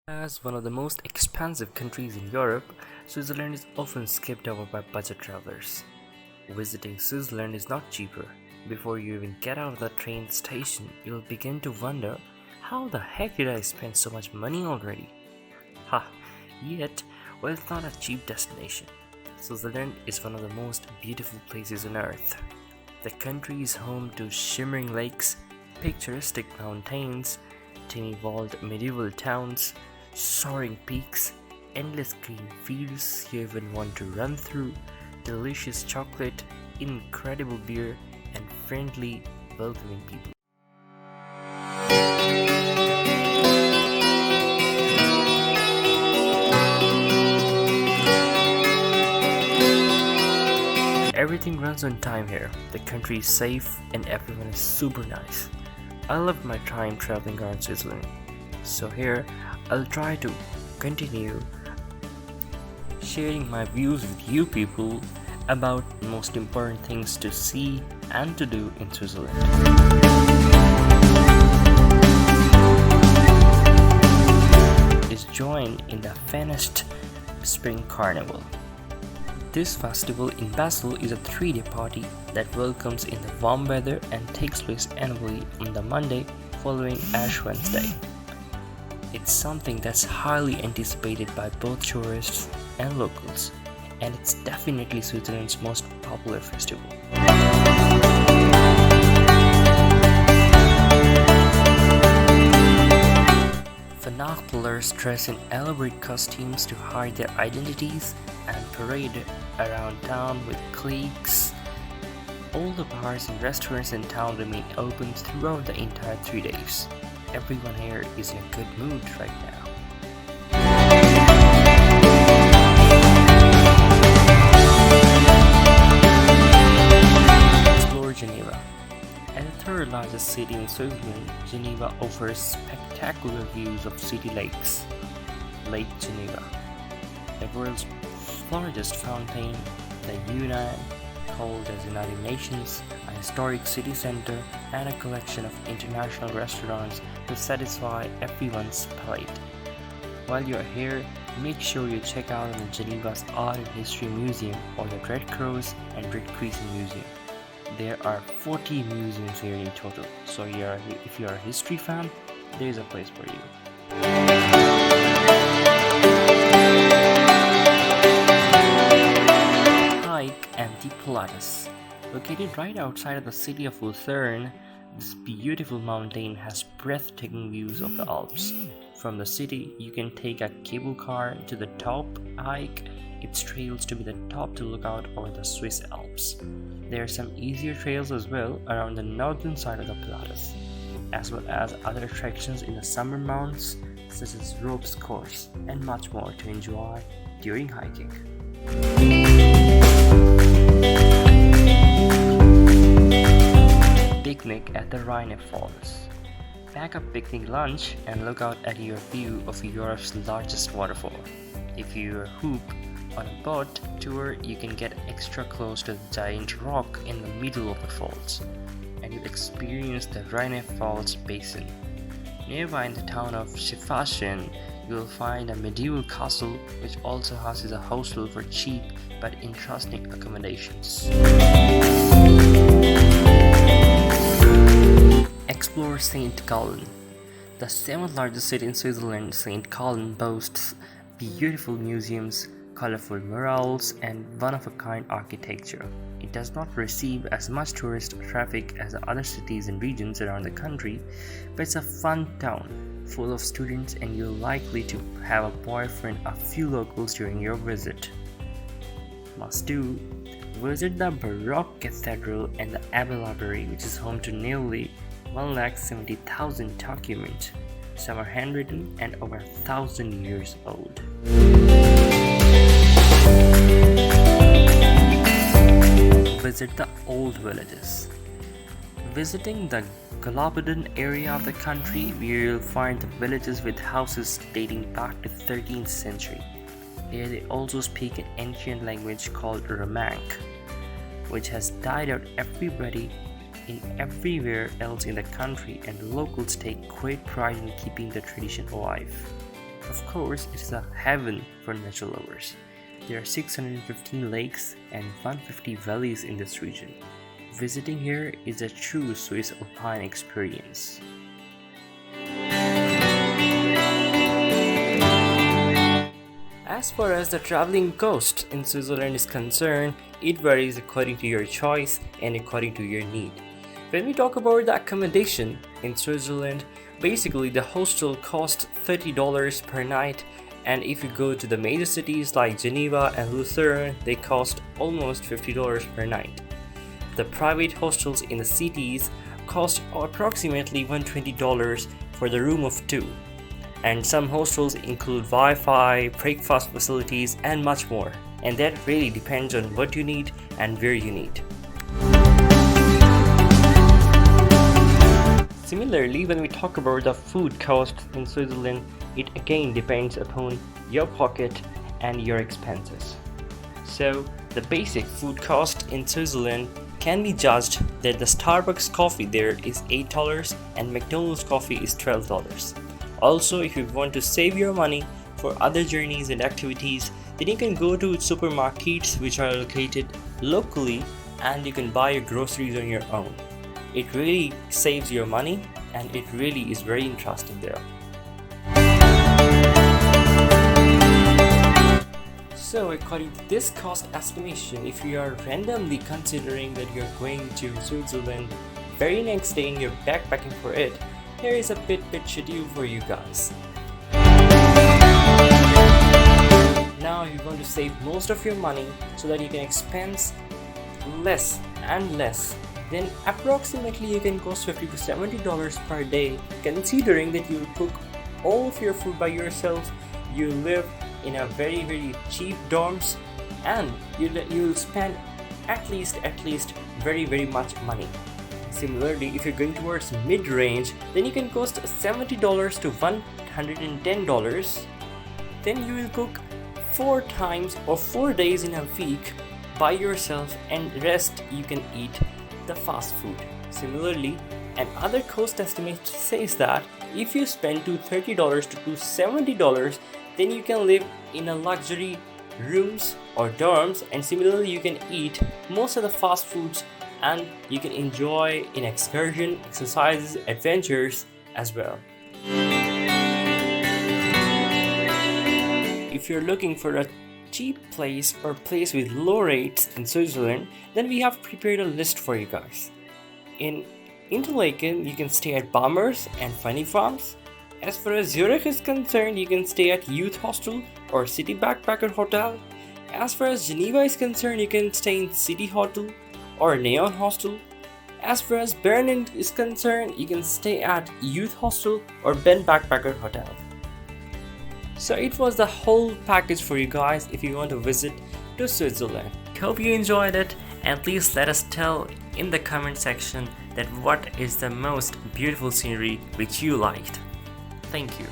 As one of the most expensive countries in Europe, Switzerland is often skipped over by budget travelers. Visiting Switzerland is not cheaper. Before you even get out of the train station, you'll begin to wonder, how the heck did I spend so much money already? Ha! Yet, well, it's not a cheap destination. Switzerland is one of the most beautiful places on earth. The country is home to shimmering lakes, picturesque mountains, tiny walled medieval towns, soaring peaks, endless green fields you even want to run through, delicious chocolate, incredible beer, and friendly, welcoming people. Everything runs on time here, the country is safe, and everyone is super nice. I loved my time traveling around Switzerland, so here I'll try to continue sharing my views with you people about the most important things to see and to do in Switzerland. Is join in the Fasnacht Spring Carnival. This festival in Basel is a 3-day party that welcomes in the warm weather and takes place annually on the Monday following Ash Wednesday. It's something that's highly anticipated by both tourists and locals, and it's definitely Switzerland's most popular festival. Fasnachters dress in elaborate costumes to hide their identities and parade around town with cliques. All the bars and restaurants in town remain open throughout the entire 3 days. Everyone here is in a good mood right now. Explore Geneva. As the third largest city in Switzerland, Geneva offers spectacular views of city lakes. Lake Geneva, the world's largest fountain, the Rhine, called as United Nations, a historic city center, and a collection of international restaurants to satisfy everyone's palate. While you're here, make sure you check out the Geneva's Art and History Museum or the Red Cross and Red Crescent Museum. There are 40 museums here in total, so if you're a history fan, there's a place for you. Hike and the Pilatus. Located right outside of the city of Lausanne, this beautiful mountain has breathtaking views of the Alps. From the city, you can take a cable car to the top, hike its trails to be the top to look out over the Swiss Alps. There are some easier trails as well around the northern side of the Pilatus, as well as other attractions in the summer months such as ropes course and much more to enjoy during hiking. Picnic at the Rhine Falls. Pack a picnic lunch and look out at your view of Europe's largest waterfall. If you hoop on a boat tour, you can get extra close to the giant rock in the middle of the falls, and you'll experience the Rhine Falls basin. Nearby in the town of Fasnacht, you will find a medieval castle which also houses a hostel for cheap but interesting accommodations. Explore St. Gallen. The 7th largest city in Switzerland, St. Gallen boasts beautiful museums, colorful murals, and one-of-a-kind architecture. It does not receive as much tourist traffic as the other cities and regions around the country, but it's a fun town, full of students, and you're likely to have a boyfriend a few locals during your visit. Must do. Visit the Baroque Cathedral and the Abbey Library, which is home to nearly 170,000 documents. Some are handwritten and over 1,000 years old. Visit the old villages. Visiting the Galabadon area of the country, where you'll find the villages with houses dating back to 13th century. Here they also speak an ancient language called Romansh, which has died out everywhere else in the country, and locals take great pride in keeping the tradition alive. of course, it is a heaven for nature lovers. There are 615 lakes and 150 valleys in this region. Visiting here is a true Swiss alpine experience. As far as the traveling cost in Switzerland is concerned, it varies according to your choice and according to your need. When we talk about the accommodation in Switzerland, basically the hostel costs $30 per night, and if you go to the major cities like Geneva and Lucerne, they cost almost $50 per night. The private hostels in the cities cost approximately $120 for the room of two, and some hostels include Wi-Fi, breakfast facilities, and much more, and that really depends on what you need and where you need. Similarly, when we talk about the food cost in Switzerland, it again depends upon your pocket and your expenses. So, the basic food cost in Switzerland can be judged that the Starbucks coffee there is $8 and McDonald's coffee is $12. Also, if you want to save your money for other journeys and activities, then you can go to supermarkets which are located locally and you can buy your groceries on your own. It really saves your money and it really is very interesting there. So according to this cost estimation, if you are randomly considering that you're going to Switzerland very next day and you're backpacking for it, here is a bit schedule for you guys. Now you want to save most of your money so that you can expense less and less, then approximately you can cost $50 to $70 per day, considering that you cook all of your food by yourself, you live in a very cheap dorms, and you'll spend at least very much money. Similarly, if you're going towards mid-range, then you can cost $70 to $110. Then you will cook 4 times or 4 days in a week by yourself, and rest you can eat the fast food. Similarly, another cost estimate says that if you spend to $30 to $70, then you can live in a luxury rooms or dorms, and similarly you can eat most of the fast foods and you can enjoy an excursion, exercises, adventures as well. If you're looking for a cheap place or place with low rates in Switzerland, then we have prepared a list for you guys. In Interlaken, you can stay at Baumers and Funny Farms. As far as Zurich is concerned, you can stay at Youth Hostel or City Backpacker Hotel. As far as Geneva is concerned, you can stay in City Hotel or Neon Hostel. As far as Bern is concerned, you can stay at Youth Hostel or Bern Backpacker Hotel. So it was the whole package for you guys if you want to visit to Switzerland. Hope you enjoyed it, and please let us tell in the comment section that what is the most beautiful scenery which you liked. Thank you.